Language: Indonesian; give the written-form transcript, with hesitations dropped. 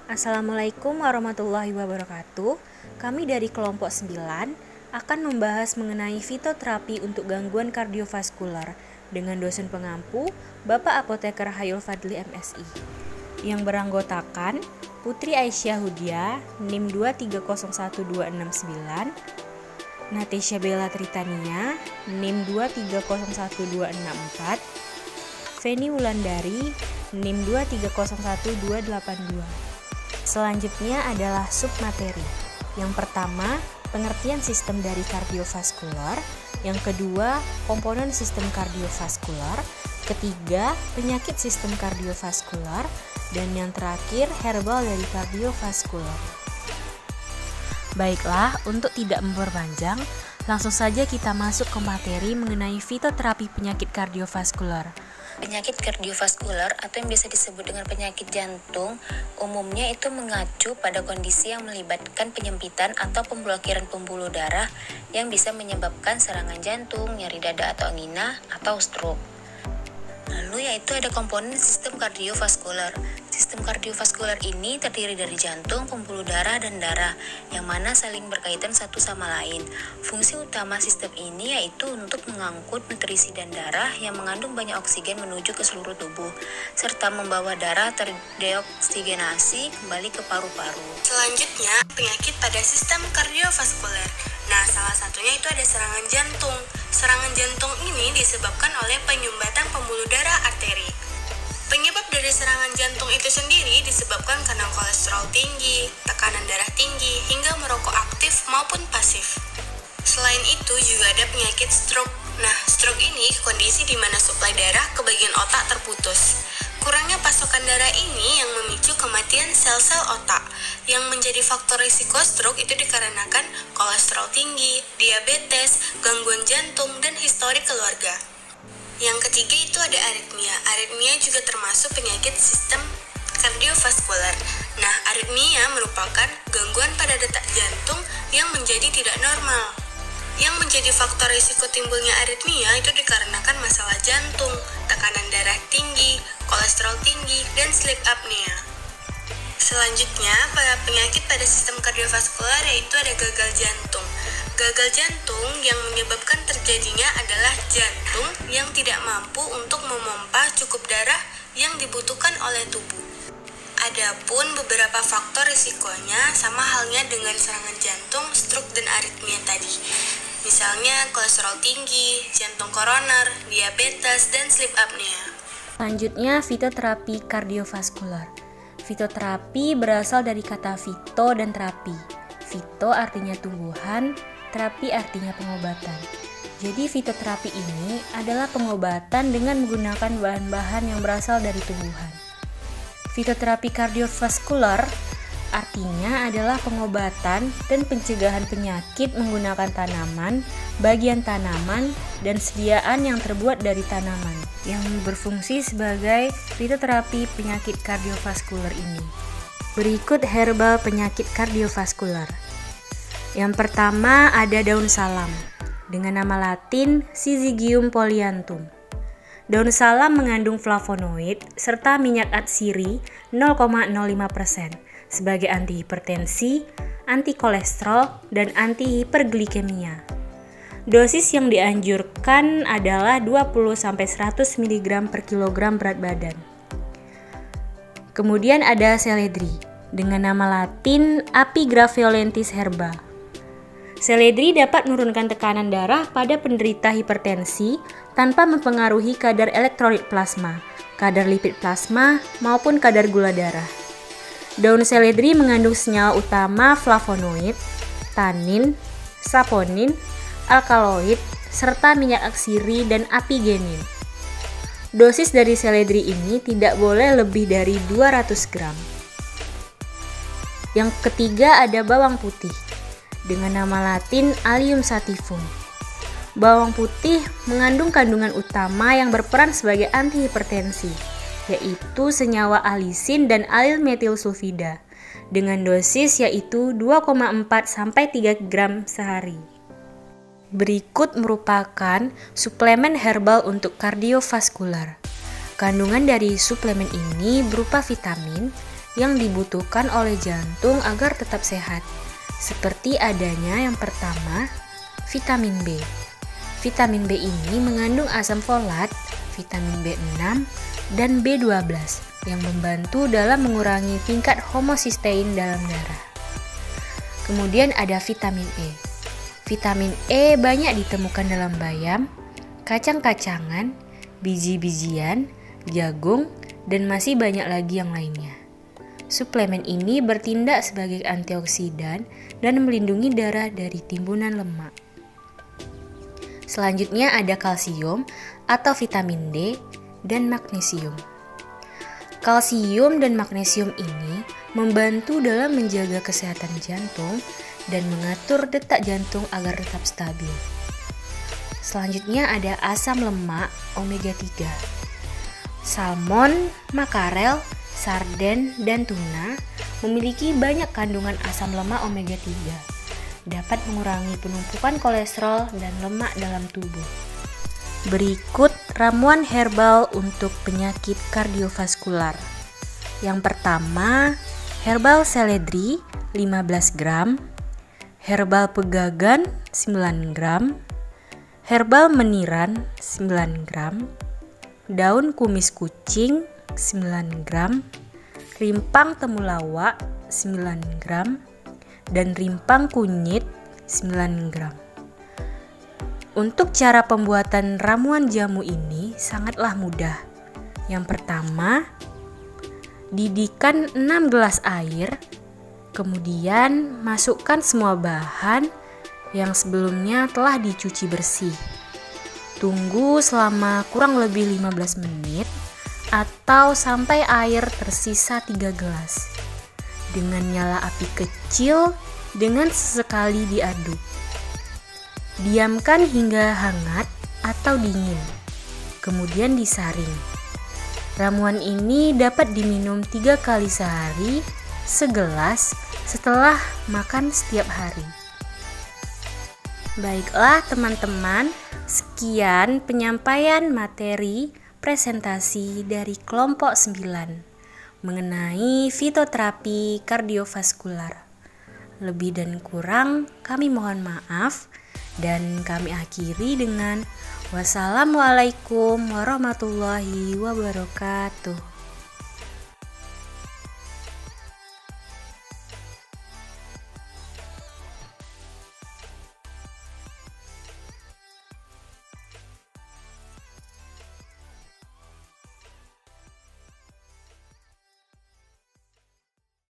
Assalamualaikum warahmatullahi wabarakatuh. Kami dari kelompok 9 akan membahas mengenai fitoterapi untuk gangguan kardiovaskular dengan dosen pengampu Bapak Apoteker Hayul Fadli MSI yang beranggotakan Putri Aisyah Hudia NIM 2301269, Natesha Bella Tritania NIM 2301264, Feni Wulandari NIM 2301282. Selanjutnya adalah submateri. Yang pertama, pengertian sistem dari kardiovaskular. Yang kedua, komponen sistem kardiovaskular. Ketiga, penyakit sistem kardiovaskular. Dan yang terakhir, herbal dari kardiovaskular. Baiklah, untuk tidak memperpanjang, langsung saja kita masuk ke materi mengenai fitoterapi penyakit kardiovaskular. Penyakit kardiovaskular atau yang biasa disebut dengan penyakit jantung umumnya itu mengacu pada kondisi yang melibatkan penyempitan atau pemblokiran pembuluh darah yang bisa menyebabkan serangan jantung, nyeri dada atau angina, atau stroke. Lalu yaitu ada komponen sistem kardiovaskular. Sistem kardiovaskular ini terdiri dari jantung, pembuluh darah, dan darah yang mana saling berkaitan satu sama lain. Fungsi utama sistem ini yaitu untuk mengangkut nutrisi dan darah yang mengandung banyak oksigen menuju ke seluruh tubuh, serta membawa darah terdeoksigenasi kembali ke paru-paru. Selanjutnya, penyakit pada sistem kardiovaskular. Nah, salah satunya itu ada serangan jantung. Serangan jantung ini disebabkan oleh penyumbatan pembuluh darah arteri. Penyebab dari serangan jantung itu sendiri disebabkan karena kolesterol tinggi, tekanan darah tinggi, hingga merokok aktif maupun pasif. Selain itu juga ada penyakit stroke. Nah, stroke ini kondisi di mana suplai darah ke bagian otak terputus. Kurangnya pasokan darah ini yang memicu kematian sel-sel otak. Yang menjadi faktor risiko stroke itu dikarenakan kolesterol tinggi, diabetes, gangguan jantung, dan histori keluarga. Yang ketiga itu ada aritmia. Aritmia juga termasuk penyakit sistem kardiovaskular. Nah, aritmia merupakan gangguan pada detak jantung yang menjadi tidak normal. Yang menjadi faktor risiko timbulnya aritmia itu dikarenakan masalah jantung, tekanan darah tinggi, kolesterol tinggi, dan sleep apnea. Selanjutnya, pada penyakit pada sistem kardiovaskular yaitu ada gagal jantung. Gagal jantung yang menyebabkan terjadinya adalah jantung yang tidak mampu untuk memompa cukup darah yang dibutuhkan oleh tubuh. Adapun beberapa faktor risikonya sama halnya dengan serangan jantung, stroke, dan aritmia tadi. Misalnya kolesterol tinggi, jantung koroner, diabetes, dan sleep apnea. Selanjutnya, fitoterapi kardiovaskular. Fitoterapi berasal dari kata fito dan terapi. Fito artinya tumbuhan, terapi artinya pengobatan. Jadi fitoterapi ini adalah pengobatan dengan menggunakan bahan-bahan yang berasal dari tumbuhan. Fitoterapi kardiovaskular artinya adalah pengobatan dan pencegahan penyakit menggunakan tanaman, bagian tanaman, dan sediaan yang terbuat dari tanaman yang berfungsi sebagai fitoterapi penyakit kardiovaskular ini. Berikut herbal penyakit kardiovaskular. Yang pertama ada daun salam dengan nama latin Syzygium polyanthum. Daun salam mengandung flavonoid serta minyak atsiri 0,05% sebagai antihipertensi, antikolesterol, dan antihiperglikemia. Dosis yang dianjurkan adalah 20-100 mg per kilogram berat badan. Kemudian ada seledri dengan nama latin Apigra violentis herba. Seledri dapat menurunkan tekanan darah pada penderita hipertensi tanpa mempengaruhi kadar elektrolit plasma, kadar lipid plasma, maupun kadar gula darah. Daun seledri mengandung senyawa utama flavonoid, tanin, saponin, alkaloid, serta minyak atsiri dan apigenin. Dosis dari seledri ini tidak boleh lebih dari 200 gram. Yang ketiga ada bawang putih dengan nama latin Allium sativum. Bawang putih mengandung kandungan utama yang berperan sebagai antihipertensi, yaitu senyawa alisin dan alil metil sulfida dengan dosis yaitu 2,4-3 gram sehari. Berikut merupakan suplemen herbal untuk kardiovaskular. Kandungan dari suplemen ini berupa vitamin, yang dibutuhkan oleh jantung agar tetap sehat. Seperti adanya yang pertama, vitamin B. Vitamin B ini mengandung asam folat, vitamin B6, dan B12 yang membantu dalam mengurangi tingkat homocysteine dalam darah. Kemudian ada vitamin E. Vitamin E banyak ditemukan dalam bayam, kacang-kacangan, biji-bijian, jagung, dan masih banyak lagi yang lainnya. Suplemen ini bertindak sebagai antioksidan dan melindungi darah dari timbunan lemak. Selanjutnya ada kalsium atau vitamin D dan magnesium. Kalsium dan magnesium ini membantu dalam menjaga kesehatan jantung dan mengatur detak jantung agar tetap stabil. Selanjutnya ada asam lemak omega 3. Salmon, makarel, sarden, dan tuna memiliki banyak kandungan asam lemak omega 3. Dapat mengurangi penumpukan kolesterol dan lemak dalam tubuh. Berikut ramuan herbal untuk penyakit kardiovaskular. Yang pertama, herbal seledri 15 gram, herbal pegagan 9 gram, herbal meniran 9 gram, daun kumis kucing 9 gram, rimpang temulawak 9 gram, dan rimpang kunyit 9 gram. Untuk cara pembuatan ramuan jamu ini sangatlah mudah. Yang pertama, didihkan 6 gelas air, kemudian masukkan semua bahan yang sebelumnya telah dicuci bersih. Tunggu selama kurang lebih 15 menit atau sampai air tersisa 3 gelas. Dengan nyala api kecil dengan sesekali diaduk. Diamkan hingga hangat atau dingin, kemudian disaring. Ramuan ini dapat diminum 3 kali sehari, segelas setelah makan setiap hari. Baiklah teman-teman, sekian penyampaian materi presentasi dari kelompok 9 mengenai fitoterapi kardiovaskular. Lebih dan kurang kami mohon maaf dan kami akhiri dengan wassalamualaikum warahmatullahi wabarakatuh.